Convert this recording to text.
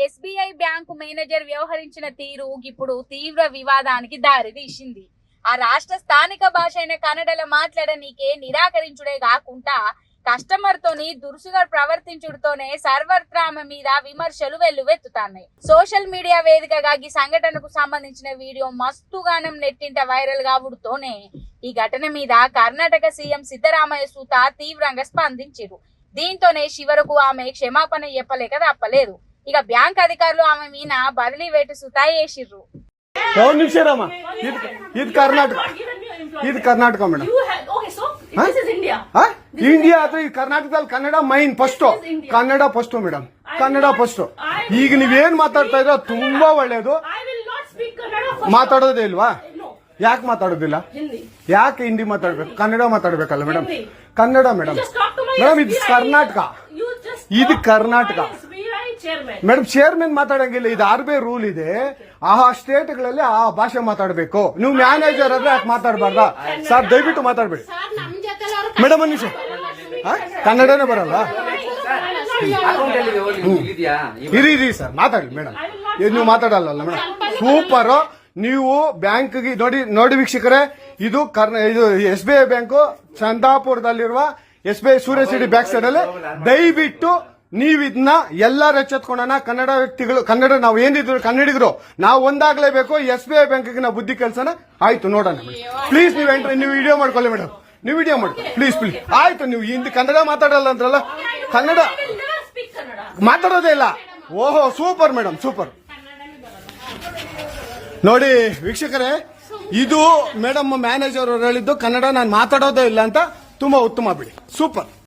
SBI bank manager వ్యవహరించిన తీరు ఇప్పుడు తీవ్ర వివాదానికి దారితీసింది. ఆ రాష్ట్ర స్థానిక భాష అయిన కన్నడలో మాట్లాడనీకే నిరాకరించుడే కాకుండా కస్టమర్ తోని దురుసుగా ప్రవర్తించుడుతోనే సర్వత్రా ఆమె మీద విమర్శలు వెల్లువెత్తుతున్నాయి. సోషల్ మీడియా వేదికగా ఈ సంఘటనకు సంబంధించిన వీడియో మస్తుగానం నెట్టింట వైరల్ కావుడుతోనే ఈ ఘటన మీద కర్ణాటక సీఎం సిద్ధరామయ్య సూత తీవ్రంగా స్పందించారు. దీంతోనే చివరకు ఆమె క్షమాపణ చెప్పలేక తప్పలేదు. ఇక బ్యాంక్ అధికారులు ఆమె మీద బదిలీ వేటు సుతా వేసిర్రు. ಇದು ಕರ್ನಾಟಕ ಮೇಡಮ್. ಇಂಡಿಯಾ ಅಥವಾ ಈ ಕರ್ನಾಟಕದಲ್ಲಿ Kannada main first, Kannada first madam, Kannada first. ಈಗ ನೀವೇನ್ ಮಾತಾಡ್ತಾ ಇರೋ ತುಂಬಾ ಒಳ್ಳೇದು. ಮಾತಾಡೋದೇ ಇಲ್ವಾ? ಯಾಕೆ ಮಾತಾಡೋದಿಲ್ಲ? ಯಾಕೆ ಹಿಂದಿ ಮಾತಾಡ್ಬೇಕು? ಕನ್ನಡ ಮಾತಾಡ್ಬೇಕಲ್ಲ ಮೇಡಮ್. ಕನ್ನಡ ಮೇಡಮ್. ಮೇಡಮ್ ಇದು ಕರ್ನಾಟಕ, ಇದು ಕರ್ನಾಟಕ ಮೇಡಮ್. ಚೇರ್ಮನ್ ಮಾತಾಡಂಗಿಲ್ಲ, ಇದು RBI ರೂಲ್ ಇದೆ. ಆ ಸ್ಟೇಟ್ಗಳಲ್ಲಿ ಆ ಭಾಷೆ ಮಾತಾಡಬೇಕು. ನೀವು ಮ್ಯಾನೇಜರ್ ಆದ್ರೆ ಯಾಕೆ ಮಾತಾಡಬಾರ್ದ ಸರ್? ದಯವಿಟ್ಟು ಮಾತಾಡ್ಬೇಡಿ ಮೇಡಮ್. ಒಂದು ನಿಮಿಷ, ಕನ್ನಡನೇ ಬರಲ್ಲ? ಇರಿ ಸರ್, ಮಾತಾಡಿ ಮೇಡಮ್. ನೀವು ಮಾತಾಡಲ್ಲ ಮೇಡಮ್. ಸೂಪರ್. ನೀವು ಬ್ಯಾಂಕ್ಗೆ ನೋಡಿ ವೀಕ್ಷಕರೇ, ಇದು SBI ಬ್ಯಾಂಕು ಚಂದಾಪುರದಲ್ಲಿರುವ SBI ಸೂರ್ಯ ಸಿಟಿ ಬ್ಯಾಕ್ ಸೈಡ್ ಅಲ್ಲಿ. ದಯವಿಟ್ಟು ನೀವು ಇದನ್ನ ಎಲ್ಲಾರು ಎಚ್ಚೆತ್ಕೊಳ್ಳೋಣ. ಕನ್ನಡ ವ್ಯಕ್ತಿಗಳು, ಕನ್ನಡ ನಾವು ಏನಿದ್ರು ಕನ್ನಡಿಗರು ನಾವು ಒಂದಾಗ್ಲೇಬೇಕು. SBI ಬ್ಯಾಂಕ್ಗೆ ನಾವು ಬುದ್ಧಿ ಕೆಲಸನ ಆಯ್ತು ನೋಡೋಣ. ಪ್ಲೀಸ್ ನೀವು ವಿಡಿಯೋ ಮಾಡ್ಕೊಳ್ಳಿ ಮೇಡಮ್. ನೀವು ವಿಡಿಯೋ ಮಾಡ್ಕೊಳ್ಳಿ ಪ್ಲೀಸ್. ಆಯ್ತು, ನೀವು ಹಿಂದಿ ಕನ್ನಡ ಮಾತಾಡಲ್ಲ ಅಂದ್ರಲ್ಲ, ಕನ್ನಡ ಮಾತಾಡೋದೇ ಇಲ್ಲ. ಓಹೋ, ಸೂಪರ್ ಮೇಡಮ್, ಸೂಪರ್. ನೋಡಿ ವೀಕ್ಷಕರೇ, ಇದು ಮೇಡಮ್ ಮ್ಯಾನೇಜರ್ ಅವರು ಹೇಳಿದ್ದು ಕನ್ನಡ ನಾನು ಮಾತಾಡೋದೇ ಇಲ್ಲ ಅಂತ. ತುಂಬಾ ಉತ್ತಮ ಬಿಡಿ, ಸೂಪರ್.